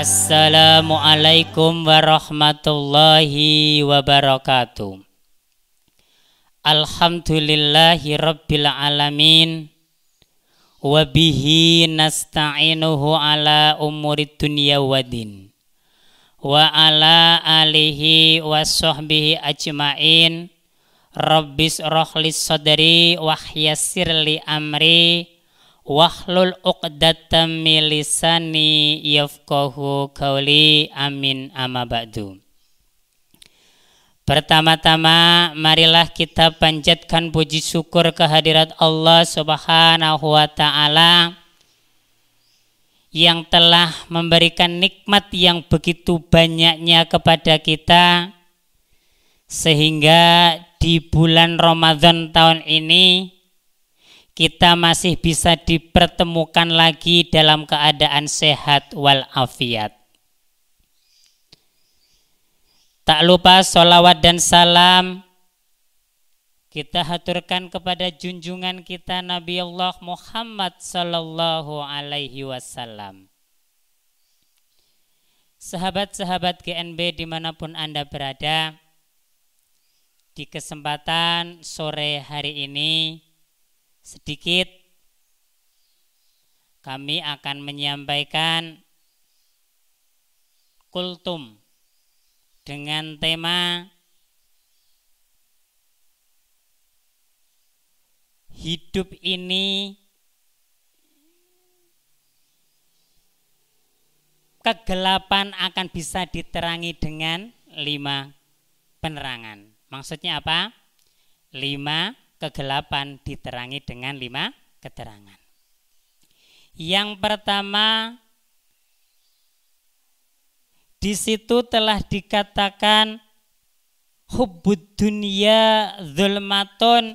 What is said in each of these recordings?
Assalamualaikum warahmatullahi wabarakatuh. Alhamdulillahi rabbil alamin. Wabihi nasta'inuhu ala umurid dunya wadin. Wa ala alihi wa sahbihi ajma'in. Rabbis rohlis sadri wahyassir li amri. Wahlul uqdatam min lisani yafqahu qauli. Amin amma ba'du. Pertama-tama marilah kita panjatkan puji syukur kehadirat Allah Subhanahu wa taala yang telah memberikan nikmat yang begitu banyaknya kepada kita, sehingga di bulan Ramadan tahun ini kita masih bisa dipertemukan lagi dalam keadaan sehat walafiat. Tak lupa sholawat dan salam kita haturkan kepada junjungan kita Nabi Allah Muhammad sallallahu alaihi wasallam. Sahabat-sahabat GNB dimanapun Anda berada, di kesempatan sore hari ini sedikit kami akan menyampaikan kultum dengan tema hidup ini kegelapan akan bisa diterangi dengan 5 penerangan. Maksudnya apa? 5 kegelapan diterangi dengan 5 keterangan. Yang pertama, di situ telah dikatakan hubbud dunya zulmatun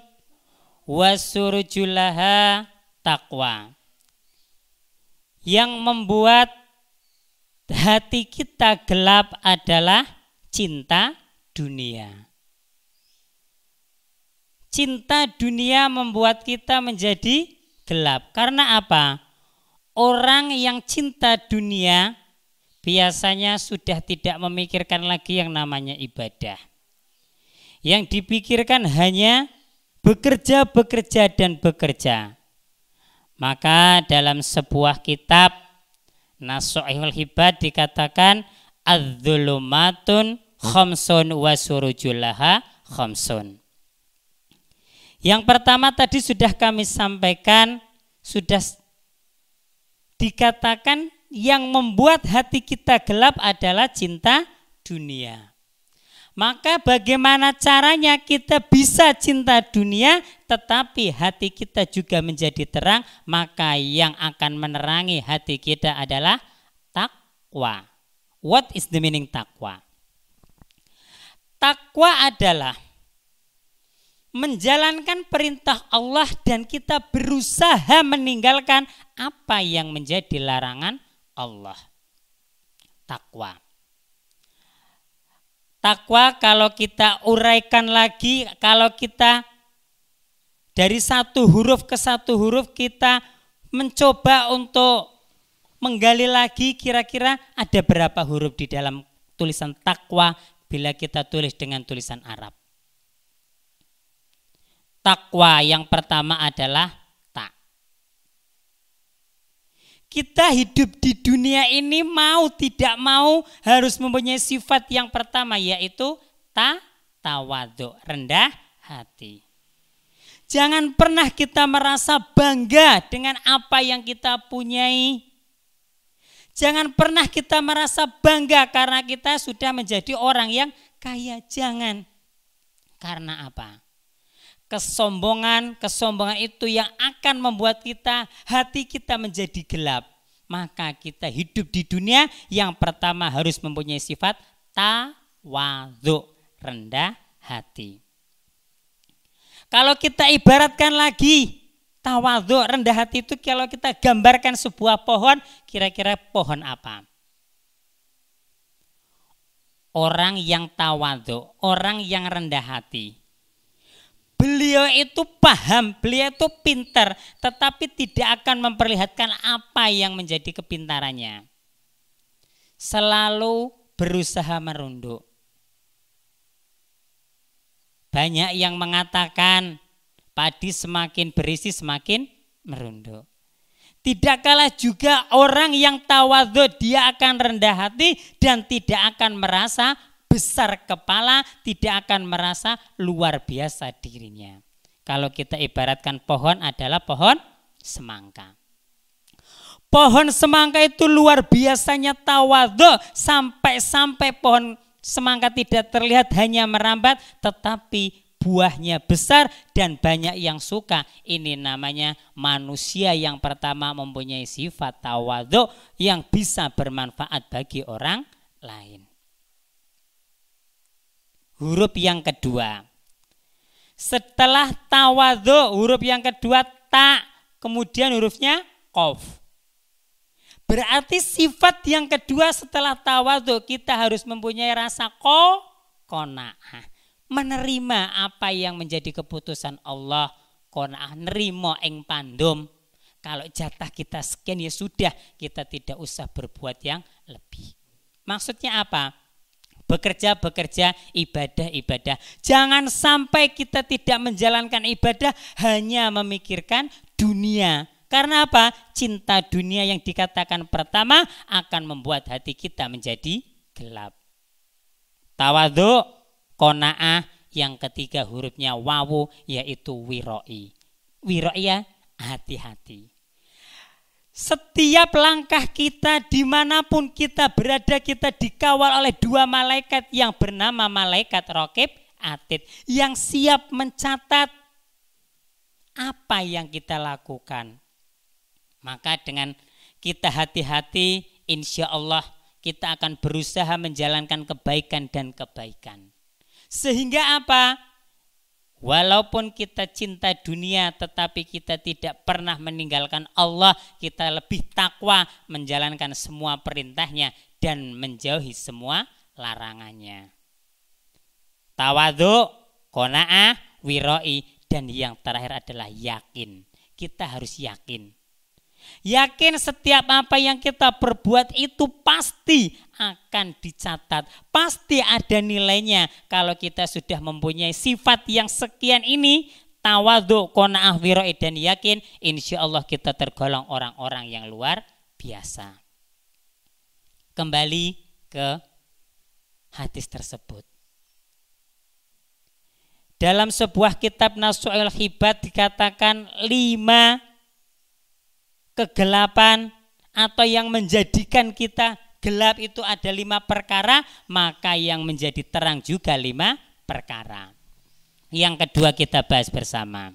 wasurujulaha taqwa. Yang membuat hati kita gelap adalah cinta dunia. Cinta dunia membuat kita menjadi gelap. Karena apa? Orang yang cinta dunia biasanya sudah tidak memikirkan lagi yang namanya ibadah. Yang dipikirkan hanya bekerja, bekerja, dan bekerja. Maka dalam sebuah kitab Nasu'ihul Hibad dikatakan adz-dzulumatun khamsun wa surujulaha khamsun. Yang pertama tadi sudah kami sampaikan, sudah dikatakan yang membuat hati kita gelap adalah cinta dunia. Maka bagaimana caranya kita bisa cinta dunia tetapi hati kita juga menjadi terang? Maka yang akan menerangi hati kita adalah takwa. What is the meaning takwa? Takwa adalah menjalankan perintah Allah dan kita berusaha meninggalkan apa yang menjadi larangan Allah. Takwa. Takwa kalau kita uraikan lagi, kalau kita dari satu huruf ke satu huruf kita mencoba untuk menggali lagi kira-kira ada berapa huruf di dalam tulisan takwa bila kita tulis dengan tulisan Arab. Takwa yang pertama adalah tak. Kita hidup di dunia ini mau tidak mau harus mempunyai sifat yang pertama, yaitu tawadhu, rendah hati. Jangan pernah kita merasa bangga dengan apa yang kita punyai. Jangan pernah kita merasa bangga karena kita sudah menjadi orang yang kaya. Jangan. Karena apa? Kesombongan itu yang akan membuat hati kita menjadi gelap. Maka kita hidup di dunia yang pertama harus mempunyai sifat tawadhu, rendah hati. Kalau kita ibaratkan lagi tawadhu, rendah hati itu kalau kita gambarkan sebuah pohon, kira-kira pohon apa? Orang yang tawadhu, orang yang rendah hati. Beliau itu paham, beliau itu pintar, tetapi tidak akan memperlihatkan apa yang menjadi kepintarannya. Selalu berusaha merunduk. Banyak yang mengatakan padi semakin berisi semakin merunduk. Tidak kalah juga orang yang tawadhu, dia akan rendah hati dan tidak akan merasa besar kepala, tidak akan merasa luar biasa dirinya. Kalau kita ibaratkan pohon adalah pohon semangka. Pohon semangka itu luar biasanya tawadhu, sampai-sampai pohon semangka tidak terlihat, hanya merambat, tetapi buahnya besar dan banyak yang suka. Ini namanya manusia yang pertama mempunyai sifat tawadhu yang bisa bermanfaat bagi orang lain. Huruf yang kedua. Setelah tawadhu, huruf yang kedua ta, kemudian hurufnya qaf. Berarti sifat yang kedua setelah tawadhu, kita harus mempunyai rasa qanaah. Menerima apa yang menjadi keputusan Allah, qanaah, nerimo ing pandum. Kalau jatah kita sekian ya sudah, kita tidak usah berbuat yang lebih. Maksudnya apa? Bekerja, ibadah. Jangan sampai kita tidak menjalankan ibadah hanya memikirkan dunia. Karena apa? Cinta dunia yang dikatakan pertama akan membuat hati kita menjadi gelap. Tawadhu, qanaah, yang ketiga hurufnya wawu, yaitu wiroi. Wiroi ya hati-hati. Setiap langkah kita dimanapun kita berada, kita dikawal oleh dua malaikat yang bernama malaikat Raqib Atid, yang siap mencatat apa yang kita lakukan. Maka dengan kita hati-hati, insya Allah kita akan berusaha menjalankan kebaikan dan kebaikan. Sehingga apa? Walaupun kita cinta dunia, tetapi kita tidak pernah meninggalkan Allah. Kita lebih takwa menjalankan semua perintahnya dan menjauhi semua larangannya. Tawadhu, qanaah, wiroi, dan yang terakhir adalah yakin. Kita harus yakin. Yakin setiap apa yang kita perbuat itu pasti akan dicatat, pasti ada nilainya. Kalau kita sudah mempunyai sifat yang sekian ini, tawadhu, qanaah, wiroi, dan yakin, insya Allah kita tergolong orang-orang yang luar biasa. Kembali ke hadis tersebut. Dalam sebuah kitab Nasu'il Hibat dikatakan 5 kegelapan atau yang menjadikan kita gelap itu ada 5 perkara, maka yang menjadi terang juga 5 perkara. Yang kedua kita bahas bersama.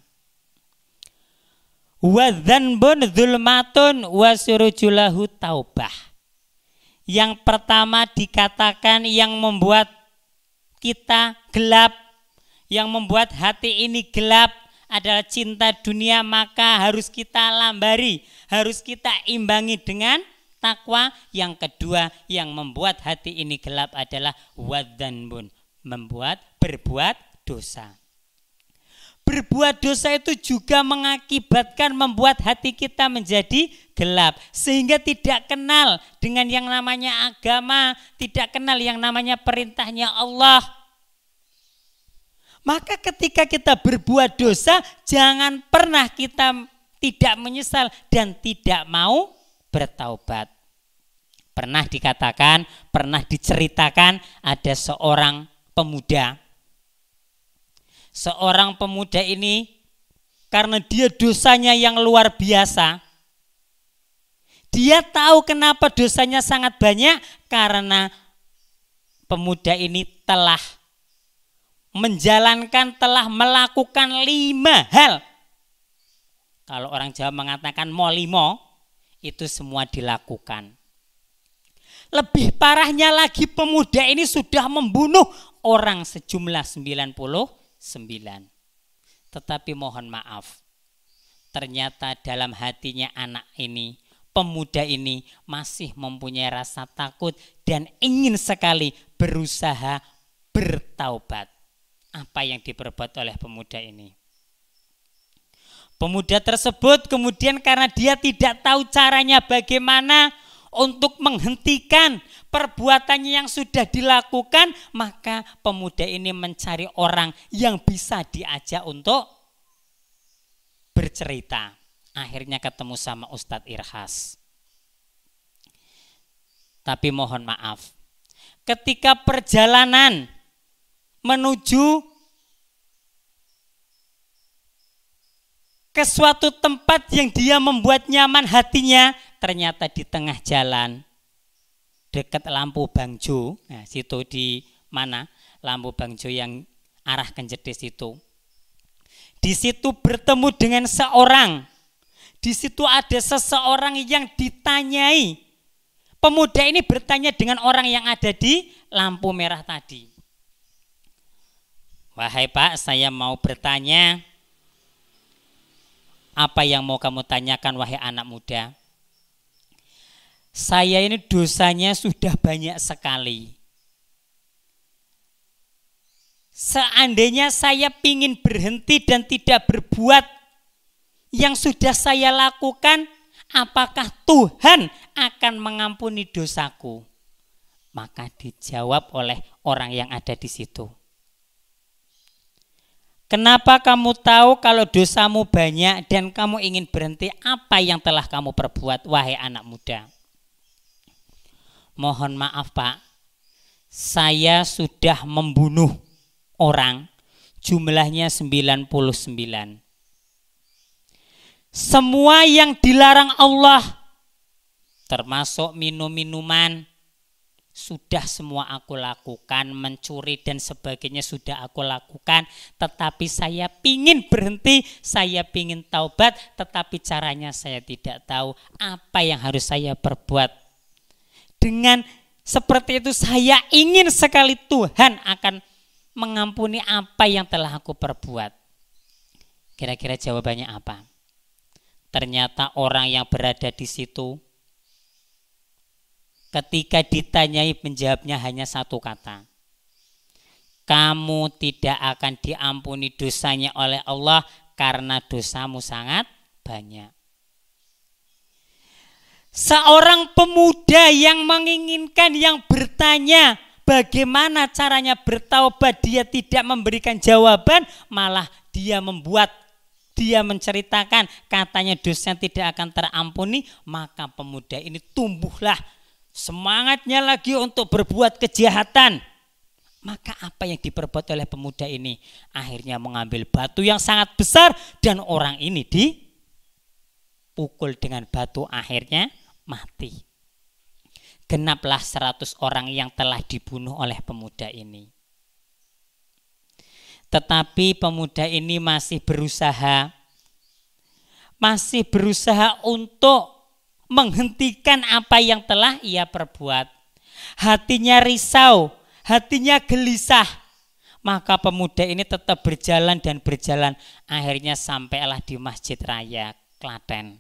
Wa dzanbun dzulmatun wa surujulahu taubah. Yang pertama dikatakan yang membuat kita gelap, yang membuat hati ini gelap adalah cinta dunia, maka harus kita lambari, harus kita imbangi dengan takwa. Yang kedua yang membuat hati ini gelap adalah wadzanbun, berbuat dosa. Berbuat dosa itu juga mengakibatkan membuat hati kita menjadi gelap, sehingga tidak kenal dengan yang namanya agama, tidak kenal yang namanya perintahnya Allah. Maka ketika kita berbuat dosa, jangan pernah kita tidak menyesal dan tidak mau bertaubat. Pernah dikatakan, pernah diceritakan ada seorang pemuda. Seorang pemuda ini karena dia dosanya yang luar biasa. Dia tahu kenapa dosanya sangat banyak, karena pemuda ini telah melakukan 5 hal. Kalau orang Jawa mengatakan molimo, itu semua dilakukan. Lebih parahnya lagi, pemuda ini sudah membunuh orang sejumlah 99. Tetapi mohon maaf, ternyata dalam hatinya anak ini, pemuda ini masih mempunyai rasa takut dan ingin sekali berusaha bertaubat. Apa yang diperbuat oleh pemuda ini? Pemuda tersebut kemudian karena dia tidak tahu caranya bagaimana untuk menghentikan perbuatannya yang sudah dilakukan, maka pemuda ini mencari orang yang bisa diajak untuk bercerita. Akhirnya ketemu sama Ustadz Irhas. Tapi mohon maaf, ketika perjalanan menuju ke suatu tempat yang dia membuat nyaman hatinya, ternyata di tengah jalan dekat lampu Bangjo, nah situ di mana lampu Bangjo yang arah Kenjetis itu. Di situ bertemu dengan seorang. Di situ ada seseorang yang ditanyai. Pemuda ini bertanya dengan orang yang ada di lampu merah tadi. Wahai Pak, saya mau bertanya. Apa yang mau kamu tanyakan wahai anak muda? Saya ini dosanya sudah banyak sekali. Seandainya saya ingin berhenti dan tidak berbuat yang sudah saya lakukan, apakah Tuhan akan mengampuni dosaku? Maka dijawab oleh orang yang ada di situ. Kenapa kamu tahu kalau dosamu banyak dan kamu ingin berhenti? Apa yang telah kamu perbuat, wahai anak muda? Mohon maaf Pak, saya sudah membunuh orang, jumlahnya 99. Semua yang dilarang Allah, termasuk minum-minuman, sudah semua aku lakukan, mencuri dan sebagainya sudah aku lakukan, tetapi saya pingin berhenti, saya pingin taubat, tetapi caranya saya tidak tahu apa yang harus saya perbuat. Dengan seperti itu saya ingin sekali Tuhan akan mengampuni apa yang telah aku perbuat. Kira-kira jawabannya apa? Ternyata orang yang berada di situ ketika ditanyai menjawabnya hanya satu kata. Kamu tidak akan diampuni dosanya oleh Allah karena dosamu sangat banyak. Seorang pemuda yang menginginkan, yang bertanya bagaimana caranya bertaubat, dia tidak memberikan jawaban, malah dia menceritakan katanya dosanya tidak akan terampuni, maka pemuda ini tumbuhlah semangatnya lagi untuk berbuat kejahatan. Maka apa yang diperbuat oleh pemuda ini? Akhirnya mengambil batu yang sangat besar dan orang ini dipukul dengan batu, akhirnya mati. Genaplah 100 orang yang telah dibunuh oleh pemuda ini. Tetapi pemuda ini masih berusaha untuk menghentikan apa yang telah ia perbuat. Hatinya risau, hatinya gelisah. Maka pemuda ini tetap berjalan dan berjalan. Akhirnya sampailah di Masjid Raya Klaten.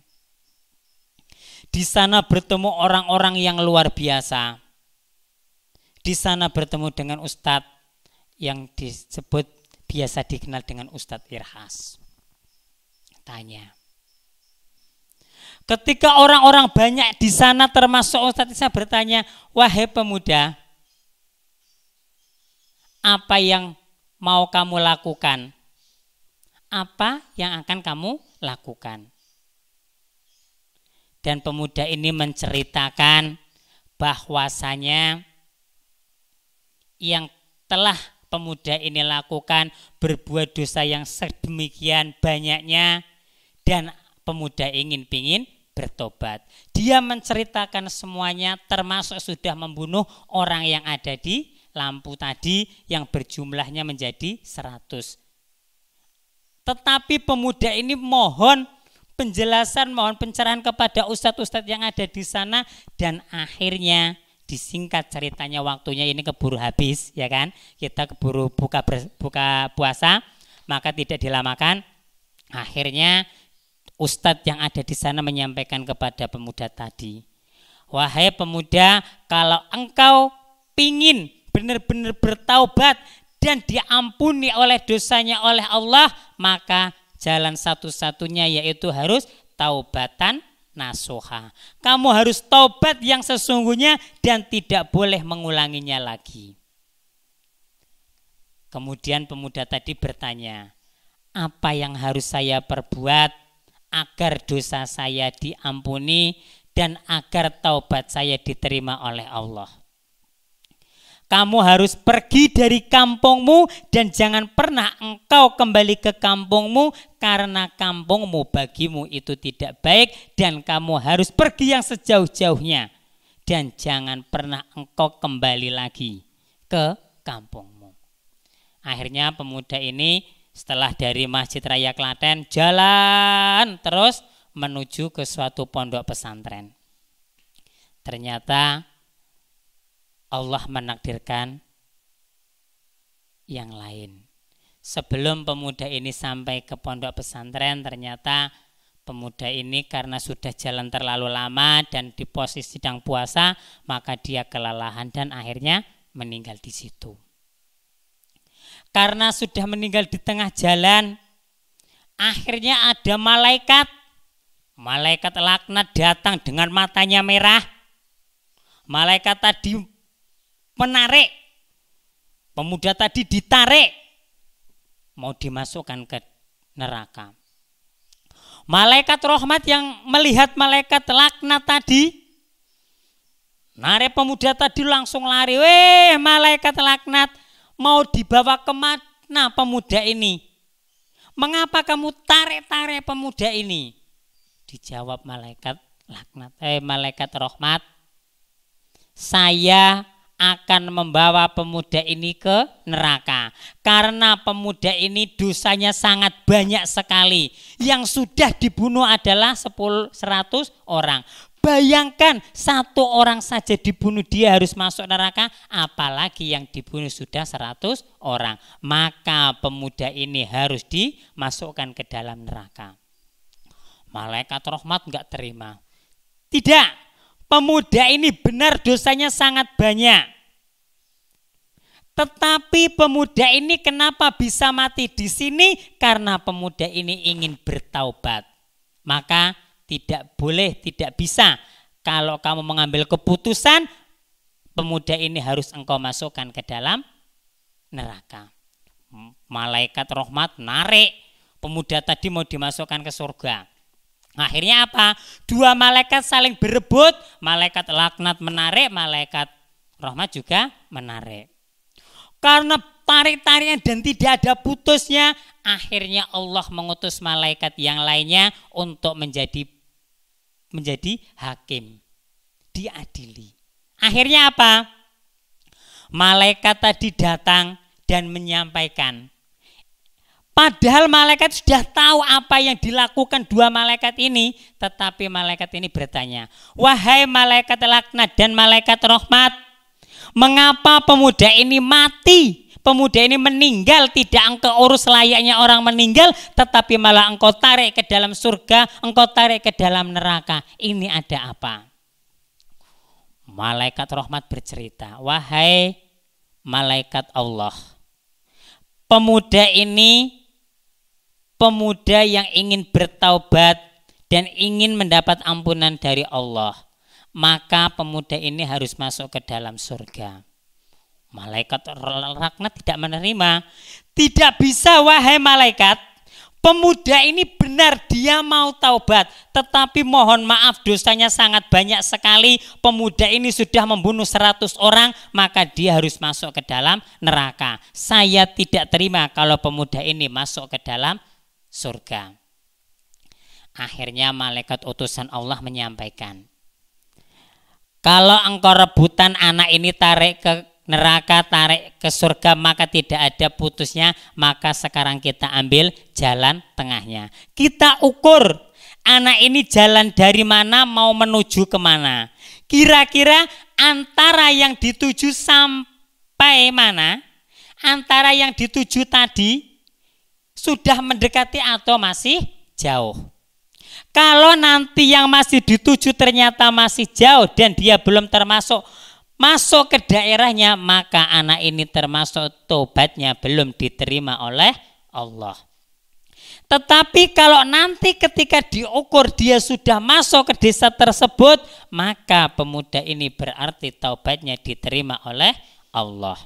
Di sana bertemu orang-orang yang luar biasa. Di sana bertemu dengan Ustadz yang disebut biasa dikenal dengan Ustadz Irhas. Tanya. Ketika orang-orang banyak di sana termasuk Ustadz Isa bertanya, wahai pemuda, apa yang mau kamu lakukan? Apa yang akan kamu lakukan? Dan pemuda ini menceritakan bahwasanya yang telah pemuda ini lakukan berbuat dosa yang sedemikian banyaknya dan pemuda ingin bertobat. Dia menceritakan semuanya termasuk sudah membunuh orang yang ada di lampu tadi yang berjumlahnya menjadi 100. Tetapi pemuda ini mohon penjelasan, mohon pencerahan kepada ustadz-ustadz yang ada di sana dan akhirnya disingkat ceritanya, waktunya ini keburu habis ya kan, kita keburu buka puasa, maka tidak dilamakan. Akhirnya ustadz yang ada di sana menyampaikan kepada pemuda tadi, wahai pemuda, kalau engkau pingin benar-benar bertaubat dan diampuni oleh dosanya oleh Allah, maka jalan satu-satunya yaitu harus taubatan nasuha. Kamu harus taubat yang sesungguhnya dan tidak boleh mengulanginya lagi. Kemudian pemuda tadi bertanya, apa yang harus saya perbuat agar dosa saya diampuni dan agar taubat saya diterima oleh Allah? Kamu harus pergi dari kampungmu dan jangan pernah engkau kembali ke kampungmu, karena kampungmu bagimu itu tidak baik, dan kamu harus pergi yang sejauh-jauhnya dan jangan pernah engkau kembali lagi ke kampungmu. Akhirnya pemuda ini setelah dari Masjid Raya Klaten jalan terus menuju ke suatu pondok pesantren. Ternyata Allah menakdirkan yang lain. Sebelum pemuda ini sampai ke pondok pesantren, ternyata pemuda ini karena sudah jalan terlalu lama dan di posisi sedang puasa, maka dia kelelahan dan akhirnya meninggal di situ. Karena sudah meninggal di tengah jalan, akhirnya ada malaikat laknat datang dengan matanya merah. Malaikat tadi menarik, pemuda tadi ditarik, mau dimasukkan ke neraka. Malaikat rahmat yang melihat malaikat laknat tadi, narik pemuda tadi langsung lari. Weh, malaikat laknat, mau dibawa kemana pemuda ini? Mengapa kamu tarik-tarik pemuda ini? Dijawab malaikat laknat, malaikat rahmat, saya akan membawa pemuda ini ke neraka karena pemuda ini dosanya sangat banyak sekali. Yang sudah dibunuh adalah 100 orang. Bayangkan satu orang saja dibunuh dia harus masuk neraka, apalagi yang dibunuh sudah 100 orang. Maka pemuda ini harus dimasukkan ke dalam neraka. Malaikat rahmat enggak terima. Tidak. Pemuda ini benar dosanya sangat banyak. Tetapi pemuda ini kenapa bisa mati di sini? Karena pemuda ini ingin bertaubat. Maka tidak boleh, tidak bisa. Kalau kamu mengambil keputusan, pemuda ini harus engkau masukkan ke dalam neraka. Malaikat rahmat narik pemuda tadi mau dimasukkan ke surga. Akhirnya apa? Dua malaikat saling berebut, malaikat laknat menarik, malaikat rahmat juga menarik. Karena tarik-tarikan dan tidak ada putusnya, akhirnya Allah mengutus malaikat yang lainnya untuk menjadi hakim, diadili. Akhirnya apa? Malaikat tadi datang dan menyampaikan. Padahal malaikat sudah tahu apa yang dilakukan dua malaikat ini, tetapi malaikat ini bertanya, wahai malaikat laknat dan malaikat rahmat, mengapa pemuda ini mati? Pemuda ini meninggal, tidak engkau urus layaknya orang meninggal, tetapi malah engkau tarik ke dalam surga, engkau tarik ke dalam neraka. Ini ada apa? Malaikat rahmat bercerita, wahai malaikat Allah, pemuda ini pemuda yang ingin bertaubat dan ingin mendapat ampunan dari Allah, maka pemuda ini harus masuk ke dalam surga. Malaikat laknat tidak menerima. Tidak bisa wahai malaikat, pemuda ini benar dia mau taubat, tetapi mohon maaf dosanya sangat banyak sekali. Pemuda ini sudah membunuh 100 orang, maka dia harus masuk ke dalam neraka. Saya tidak terima kalau pemuda ini masuk ke dalam surga. Akhirnya malaikat utusan Allah menyampaikan, kalau engkau rebutan anak ini tarik ke neraka, tarik ke surga, maka tidak ada putusnya. Maka sekarang kita ambil jalan tengahnya. Kita ukur anak ini jalan dari mana mau menuju kemana. Kira-kira antara yang dituju sampai mana? Antara yang dituju tadi sudah mendekati atau masih jauh? Kalau nanti yang masih dituju ternyata masih jauh dan dia belum masuk ke daerahnya, maka anak ini termasuk tobatnya belum diterima oleh Allah. Tetapi kalau nanti ketika diukur dia sudah masuk ke desa tersebut, maka pemuda ini berarti taubatnya diterima oleh Allah.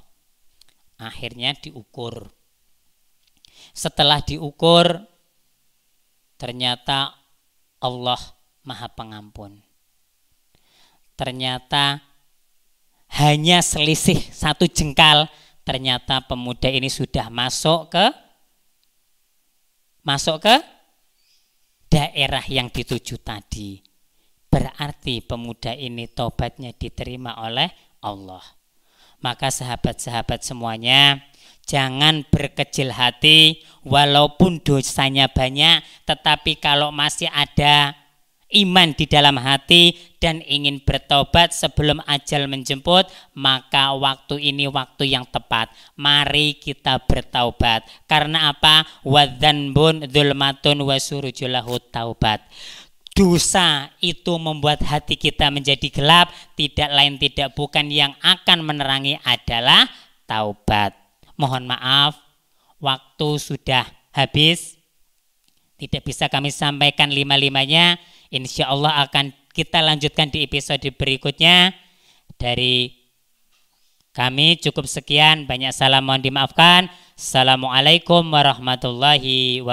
Akhirnya diukur. Setelah diukur, ternyata Allah Maha Pengampun. Ternyata hanya selisih 1 jengkal, ternyata pemuda ini sudah masuk ke daerah yang dituju tadi. Berarti pemuda ini tobatnya diterima oleh Allah. Maka sahabat-sahabat semuanya, jangan berkecil hati walaupun dosanya banyak, tetapi kalau masih ada iman di dalam hati dan ingin bertobat sebelum ajal menjemput, maka waktu ini waktu yang tepat. Mari kita bertaubat. Karena apa? Wadzanbun dzulmatun wasurujulahu taubat. Dosa itu membuat hati kita menjadi gelap, tidak lain tidak bukan yang akan menerangi adalah taubat. Mohon maaf, waktu sudah habis. Tidak bisa kami sampaikan 5-5-nya. Insya Allah akan kita lanjutkan di episode berikutnya. Dari kami cukup sekian. Banyak salam mohon dimaafkan. Assalamualaikum warahmatullahi wabarakatuh.